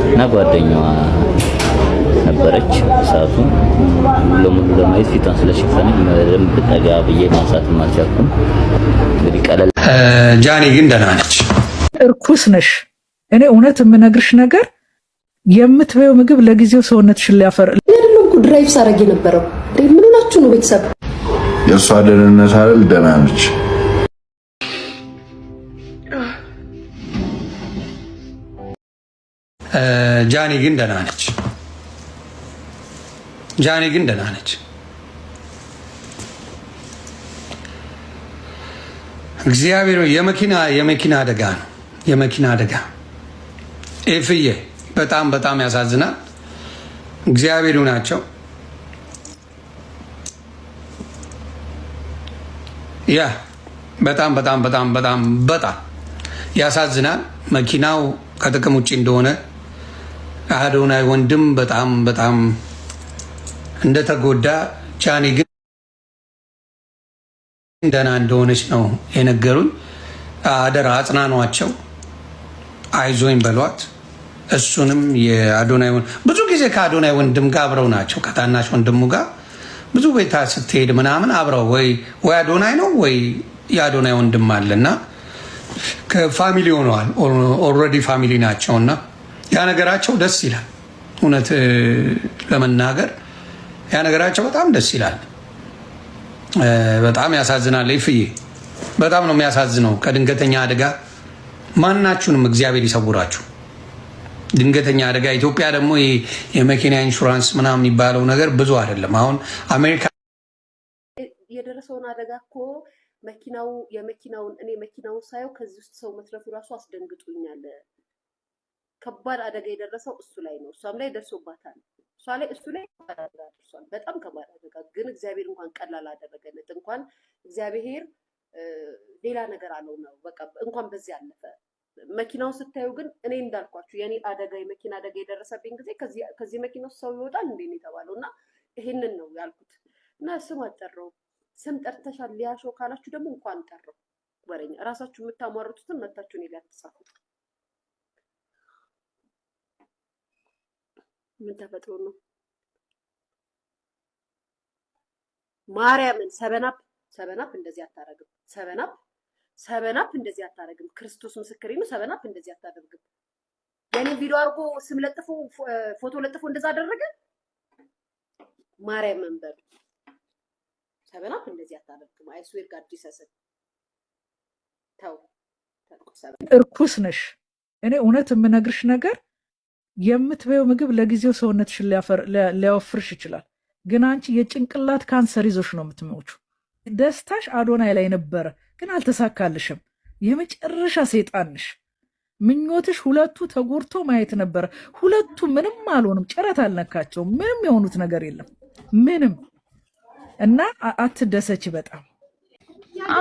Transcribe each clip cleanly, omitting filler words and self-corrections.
እና ጓደኛዋ ነበረች ሰዓቱ ለሙሉ ለማየት ፊቷን ስለሸፈነኝ በደንብ ጠጋ ብዬ ማንሳትም አልቻልኩም። እንግዲህ ቀለል ጃኒ ግን ደህና ነች። እርኩስ ነሽ። እኔ እውነት የምነግርሽ ነገር የምትበየው ምግብ ለጊዜው ሰውነትሽን ሊያፈር ለምን ድራይቭ ሳረግ የነበረው ምን ሆናችሁ ነው ቤተሰብ? የእሷ ደህንነት አይደል? ደህና ነች። ጃኒ ግን ደህና ነች። ጃኒ ግን ደህና ነች። እግዚአብሔር የመኪና አደጋ ነው። የመኪና አደጋ ኤፍዬ በጣም ያሳዝናል። እግዚአብሔሩ ናቸው። ያ በጣም ያሳዝናል። መኪናው ከጥቅም ውጭ እንደሆነ አዶናይ ወንድም በጣም እንደተጎዳ፣ ጃኒ ግን ደህና እንደሆነች ነው የነገሩኝ። አደራ አጽናኗቸው፣ አይዞኝ በሏት። እሱንም የአዶናይ ብዙ ጊዜ ከአዶናይ ወንድም ጋር አብረው ናቸው። ከታናሽ ወንድሙ ጋር ብዙ ቤታ ስትሄድ ምናምን አብረው ወይ አዶናይ ነው ወይ የአዶናይ ወንድም አለና ከፋሚሊ ሆነዋል። ኦልሬዲ ፋሚሊ ናቸውና ያ ነገራቸው ደስ ይላል። እውነት ለመናገር ያ ነገራቸው በጣም ደስ ይላል። በጣም ያሳዝናል። ይፍዬ በጣም ነው የሚያሳዝነው። ከድንገተኛ አደጋ ማናችሁንም እግዚአብሔር ይሰውራችሁ። ድንገተኛ አደጋ ኢትዮጵያ ደግሞ የመኪና ኢንሹራንስ ምናምን የሚባለው ነገር ብዙ አይደለም። አሁን አሜሪካ የደረሰውን አደጋ እኮ መኪናውን ሳየው ከዚህ ውስጥ ሰው መትረፉ ራሱ አስደንግጦኛል። ከባድ አደጋ የደረሰው እሱ ላይ ነው። እሷም ላይ ደርሶባታል። እሱ ላይ ደርሷል። በጣም ከባድ አደጋ ግን እግዚአብሔር እንኳን ቀላል አደረገለት። እንኳን እግዚአብሔር ሌላ ነገር አለው ነው በቃ እንኳን በዚህ አለፈ። መኪናውን ስታዩ ግን እኔ እንዳልኳችሁ የኔ የመኪና አደጋ የደረሰብኝ ጊዜ ከዚህ መኪና ውስጥ ሰው ይወጣል እንዴ ነው የተባለው። እና ይሄንን ነው ያልኩት። እና ስም አጠራው። ስም ጠርተሻል ሊያሾ ካላችሁ ደግሞ እንኳን ጠራው። ወሬኛ ራሳችሁ የምታሟርቱትን መታችሁ ነው ሊያተጻፉ። ምን ተፈጥሮ ነው? ማርያምን ሰበናፕ እንደዚህ አታረግም። ሰበናፕ እንደዚህ አታረግም። ክርስቶስ ምስክሬ ነው። ሰበናፕ እንደዚህ አታደርግም። የኔ ቪዲዮ አርጎ ስም ለጥፎ ፎቶ ለጥፎ እንደዛ አደረገ። ማርያምን በሉ። ሰበናፕ እንደዚህ አታደርግም። አይስዌር ጋር ዲሰሰን ተው። እርኩስ ነሽ። እኔ እውነት የምነግርሽ ነገር የምትበየው ምግብ ለጊዜው ሰውነትሽን ሊያወፍርሽ ይችላል፣ ግን አንቺ የጭንቅላት ካንሰር ይዞሽ ነው የምትሞቹ። ደስታሽ አዶናይ ላይ ነበረ፣ ግን አልተሳካልሽም። የመጨረሻ ሰይጣን ነሽ። ምኞትሽ ሁለቱ ተጎድቶ ማየት ነበረ። ሁለቱ ምንም አልሆንም፣ ጭረት አልነካቸውም። ምንም የሆኑት ነገር የለም ምንም። እና አትደሰች በጣም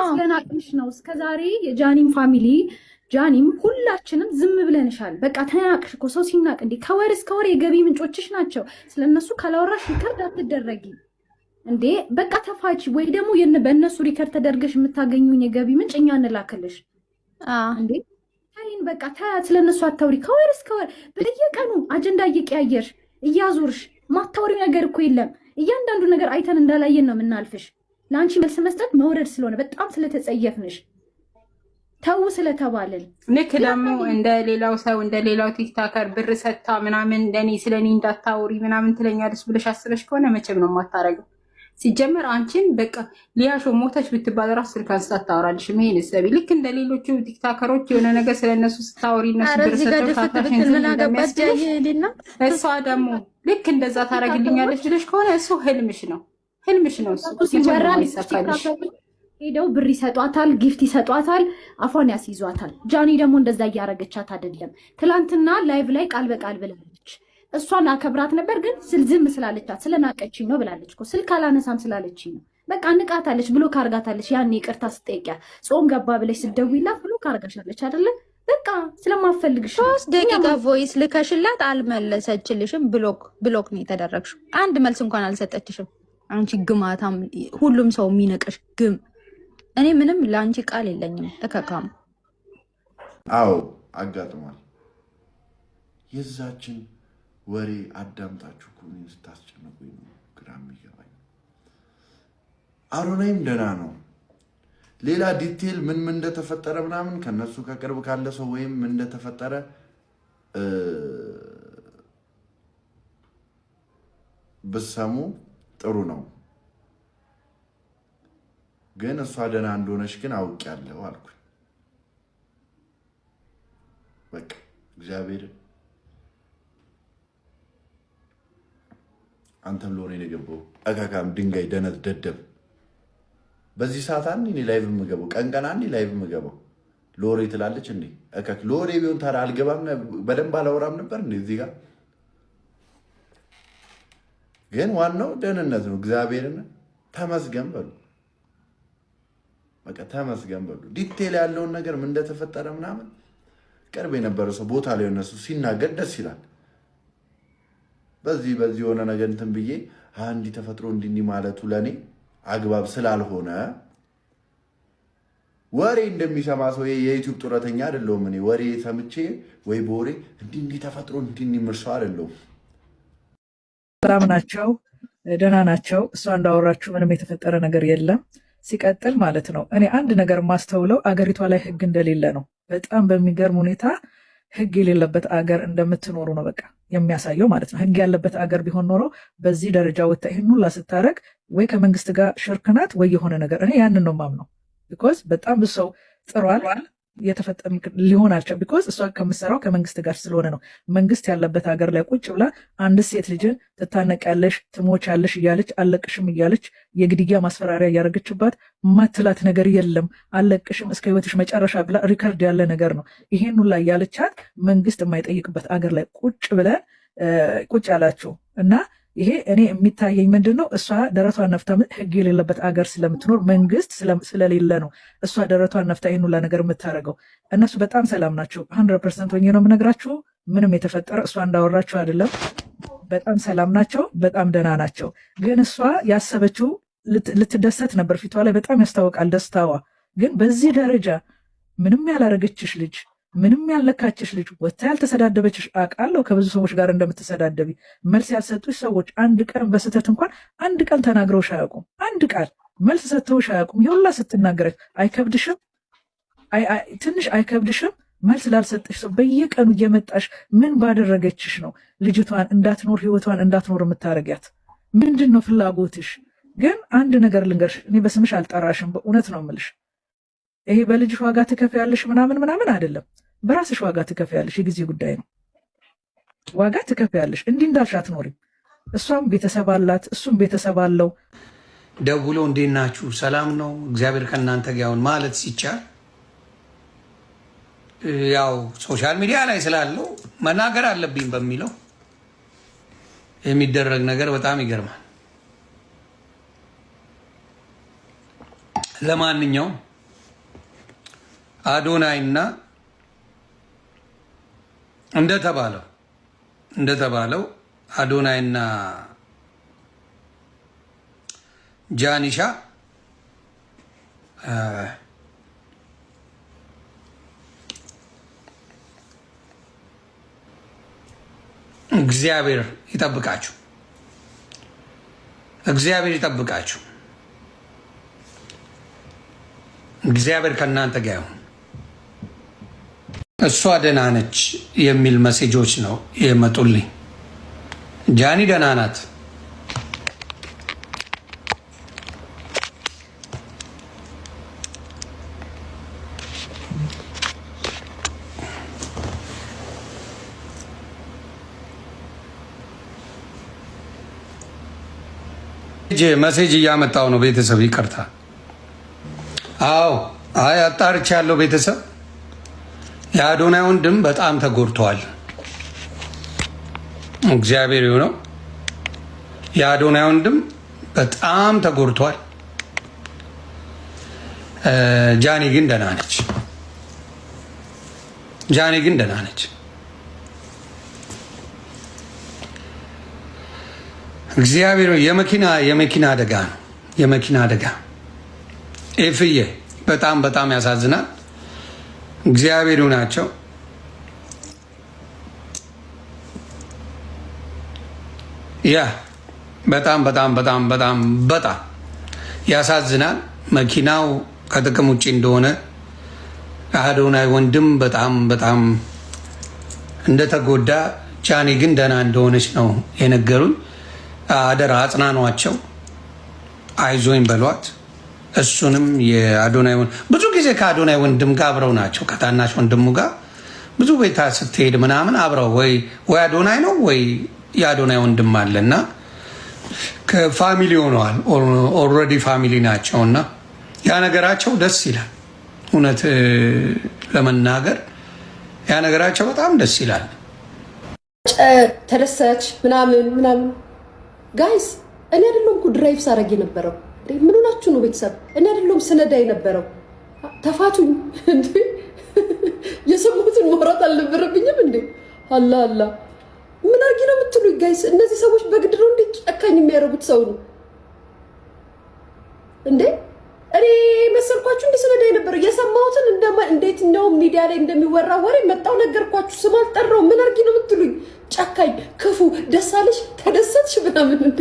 ስለናቅሽ ነው። እስከዛሬ የጃኒም ፋሚሊ ጃኒም ሁላችንም ዝም ብለንሻል። በቃ ተናቅሽ እኮ። ሰው ሲናቅ እንዴ ከወር እስከ ወር የገቢ ምንጮችሽ ናቸው። ስለነሱ ካላወራሽ ሪከርድ አትደረጊ እንዴ። በቃ ተፋች ወይ ደግሞ በእነሱ ሪከርድ ተደርገሽ የምታገኙኝ የገቢ ምንጭ እኛ እንላክልሽ እንዴ። ታይን በቃ ታያት። ስለነሱ አታውሪ። ከወር እስከ ወር በየቀኑ አጀንዳ እየቀያየርሽ እያዞርሽ ማታወሪው ነገር እኮ የለም። እያንዳንዱ ነገር አይተን እንዳላየን ነው የምናልፍሽ። ለአንቺ መልስ መስጠት መውረድ ስለሆነ በጣም ስለተጸየፍንሽ ተው ስለተባለን። ልክ ደግሞ እንደ ሌላው ሰው እንደ ሌላው ቲክታከር ብር ሰታ ምናምን እንደኔ ስለኔ እንዳታወሪ ምናምን ትለኛለች ብለሽ አስበሽ ከሆነ መቼም ነው የማታረገው። ሲጀመር አንቺን በቃ ሊያሾ ሞተች ብትባል ራሱ ስልክ አንስታ ታወራልሽ። ይሄን ሰቢ ልክ እንደ ሌሎቹ ቲክታከሮች የሆነ ነገር ስለነሱ ስታወሪ እነሱ ብር ሰተው ታታሽን እሷ ደግሞ ልክ እንደዛ ታረግልኛለች ብለሽ ከሆነ እሱ ህልምሽ ነው እሱ ሲወራ ይሳካልሽ። ሄደው ብር ይሰጧታል፣ ጊፍት ይሰጧታል፣ አፏን ያስይዟታል። ጃኒ ደግሞ እንደዛ እያረገቻት አይደለም። ትላንትና ላይቭ ላይ ቃል በቃል ብላለች። እሷን አከብራት ነበር ግን ዝም ስላለቻት ስለናቀችኝ ነው ብላለች እኮ። ስልክ አላነሳም ስላለችኝ ነው። በቃ ንቃታለች፣ ብሎ ካርጋታለች። ያኔ ይቅርታ ስጠይቂያ ጾም ገባ ብለሽ ስደውይላት ብሎ ካርጋሻለች አይደለ? በቃ ስለማፈልግሽ 3 ደቂቃ ቮይስ ልከሽላት አልመለሰችልሽም። ብሎክ ነው የተደረግሽው። አንድ መልስ እንኳን አልሰጠችሽም። አንቺ ግማታም፣ ሁሉም ሰው የሚነቀሽ ግም። እኔ ምንም ለአንቺ ቃል የለኝም። እከካም አዎ አጋጥሟል። የዛችን ወሬ አዳምጣችሁ እኮ እኔን ስታስጨንቁኝ ነው ግራ የሚገባኝ። አዶናይም ደህና ነው። ሌላ ዲቴል ምን እንደተፈጠረ ምናምን ከነሱ ከቅርብ ካለ ሰው ወይም ምን እንደተፈጠረ ብሰሙ ጥሩ ነው። ግን እሷ ደህና እንደሆነች ግን አውቄያለሁ አልኩኝ። በቃ እግዚአብሔር አንተም ለሆነ የገባው አካካም ድንጋይ ደነት ደደብ በዚህ ሰዓት አንዴ እኔ ላይቭ የምገባው ቀን አንዴ ላይቭ የምገባው ሎሬ ትላለች እንዴ አካክ ሎሬ ቢሆን ታዲያ አልገባም በደንብ አላወራም ነበር እንዴ እዚህ ጋር። ግን ዋናው ደህንነት ነው። እግዚአብሔርን ተመስገን በሉ። በቃ ተመስገን በሉ። ዲቴል ያለውን ነገር ምን እንደተፈጠረ ምናምን ቅርብ የነበረ ሰው ቦታ ላይ እነሱ ሲናገር ደስ ይላል። በዚህ የሆነ ነገር እንትን ብዬ አንዲ ተፈጥሮ እንዲህ ማለቱ ለኔ አግባብ ስላልሆነ ወሬ እንደሚሰማ ሰው የዩቲዩብ ጡረተኛ አይደለሁም እኔ። ወሬ ሰምቼ ወይ በወሬ እንዲህ ተፈጥሮ እንዲህ ምርሰው አይደለሁም። ሰላም ናቸው፣ ደህና ናቸው። እሷ እንዳወራችሁ ምንም የተፈጠረ ነገር የለም። ሲቀጥል ማለት ነው እኔ አንድ ነገር ማስተውለው አገሪቷ ላይ ህግ እንደሌለ ነው። በጣም በሚገርም ሁኔታ ህግ የሌለበት አገር እንደምትኖሩ ነው በቃ የሚያሳየው ማለት ነው። ህግ ያለበት አገር ቢሆን ኖሮ በዚህ ደረጃ ወጥታ ይህን ሁላ ስታረግ ወይ ከመንግስት ጋር ሽርክናት ወይ የሆነ ነገር እኔ ያንን ነው ማምነው። ቢኮዝ በጣም ብዙ ሰው ጥሯል የተፈጠረ ሊሆን አልቻለም። ቢኮዝ እሷ ከምትሰራው ከመንግስት ጋር ስለሆነ ነው። መንግስት ያለበት ሀገር ላይ ቁጭ ብላ አንድ ሴት ልጅን ትታነቂያለሽ፣ ትሞቻለሽ እያለች አለቅሽም እያለች የግድያ ማስፈራሪያ እያደረገችባት ማትላት ነገር የለም። አለቅሽም እስከ ህይወትሽ መጨረሻ ብላ ሪከርድ ያለ ነገር ነው። ይሄን ሁላ እያለቻት መንግስት የማይጠይቅበት አገር ላይ ቁጭ ያላችሁ እና ይሄ እኔ የሚታየኝ ምንድን ነው እሷ ደረቷን ነፍታ ህግ የሌለበት አገር ስለምትኖር መንግስት ስለሌለ ነው እሷ ደረቷን ነፍታ ይህን ሁላ ነገር የምታደርገው። እነሱ በጣም ሰላም ናቸው። 100% ሆኜ ነው የምነግራችሁ። ምንም የተፈጠረ እሷ እንዳወራችሁ አይደለም። በጣም ሰላም ናቸው። በጣም ደህና ናቸው። ግን እሷ ያሰበችው ልትደሰት ነበር። ፊቷ ላይ በጣም ያስታውቃል ደስታዋ። ግን በዚህ ደረጃ ምንም ያላረገችሽ ልጅ፣ ምንም ያልነካችሽ ልጅ፣ ወታ ያልተሰዳደበችሽ አውቃለሁ። ከብዙ ሰዎች ጋር እንደምትሰዳደቢ መልስ ያልሰጡሽ ሰዎች አንድ ቀን በስህተት እንኳን አንድ ቀን ተናግረውሽ አያውቁም። አንድ ቃል መልስ ሰጥተውሽ አያውቁም። ይሁላ ስትናገረች አይከብድሽም? ትንሽ አይከብድሽም? መልስ ላልሰጥሽ ሰው በየቀኑ እየመጣሽ ምን ባደረገችሽ ነው ልጅቷን እንዳትኖር ህይወቷን እንዳትኖር የምታረጊያት? ምንድን ነው ፍላጎትሽ? ግን አንድ ነገር ልንገርሽ፣ እኔ በስምሽ አልጠራሽም። በእውነት ነው የምልሽ። ይሄ በልጅሽ ዋጋ ትከፍያለሽ ምናምን አይደለም። በራስሽ ዋጋ ትከፍያለሽ። የጊዜ ጉዳይ ነው። ዋጋ ትከፍያለሽ። እንዲህ እንዳልሽ አትኖሪም። እሷም ቤተሰብ አላት፣ እሱም ቤተሰብ አለው። ደውሎ እንዴት ናችሁ ሰላም ነው እግዚአብሔር ከእናንተ ጋር ይሁን ማለት ሲቻል ያው ሶሻል ሚዲያ ላይ ስላለው መናገር አለብኝ በሚለው የሚደረግ ነገር በጣም ይገርማል። ለማንኛውም አዶናይና እንደተባለው አዶናይና ጃኒሻ እግዚአብሔር ይጠብቃችሁ። እግዚአብሔር ይጠብቃችሁ። እግዚአብሔር ከእናንተ ጋር ይሁን። እሷ ደህና ነች የሚል መሴጆች ነው የመጡልኝ። ጃኒ ደህና ናት። መሴጅ እያመጣው ነው ቤተሰብ ይቅርታ። አዎ አይ አጣርቻለሁ ቤተሰብ። የአዶናይ ወንድም በጣም ተጎድቷል። እግዚአብሔር ይሁነው። የአዶናይ ወንድም በጣም ተጎድቷል። ጃኒ ግን ደህና ነች። ጃኒ ግን ደህና ነች። እግዚአብሔር የመኪና አደጋ ነው። የመኪና አደጋ ኤፍዬ በጣም ያሳዝናል። እግዚአብሔር ይሁናቸው። ያ በጣም በጣም በጣም በጣም በጣም ያሳዝናል። መኪናው ከጥቅም ውጭ እንደሆነ አዶናይ ወንድም በጣም በጣም እንደተጎዳ፣ ጃኒ ግን ደህና እንደሆነች ነው የነገሩኝ። አደራ አጽናኗቸው፣ አይዞኝ በሏት። እሱንም የአዶናይ ብዙ ጊዜ ከአዶናይ ወንድም ጋር አብረው ናቸው። ከታናሽ ወንድሙ ጋር ብዙ ቤታ ስትሄድ ምናምን አብረው ወይ አዶናይ ነው ወይ የአዶናይ ወንድም አለ እና ከፋሚሊ ሆነዋል። ኦልሬዲ ፋሚሊ ናቸው እና ያ ነገራቸው ደስ ይላል። እውነት ለመናገር ያ ነገራቸው በጣም ደስ ይላል። ተደሰች ምናምን ምናምን። ጋይስ እኔ አይደለሁም እኮ ድራይቭ ሳረግ የነበረው። ምን ሆናችሁ ነው ቤተሰብ? እኔ አይደለሁም ስነዳ የነበረው። ተፋቱኝ እንዴ! የሰሙትን ማውራት አልነበረብኝም እንዴ? አላ አላ ምን አርጊ ነው የምትሉኝ ጋይስ? እነዚህ ሰዎች በግድ ነው እንዴ ጨካኝ የሚያደርጉት ሰው ነው እንዴ? እኔ መሰልኳችሁ እንደ ስነዳ የነበረው የሰማሁትን እንዴት ነው ሚዲያ ላይ እንደሚወራ ወሬ መጣው ነገርኳችሁ። ስም አልጠራው። ምን አርጊ ነው የምትሉኝ? ጨካኝ፣ ክፉ፣ ደሳለሽ፣ ተደሰትሽ ምናምን እንዴ?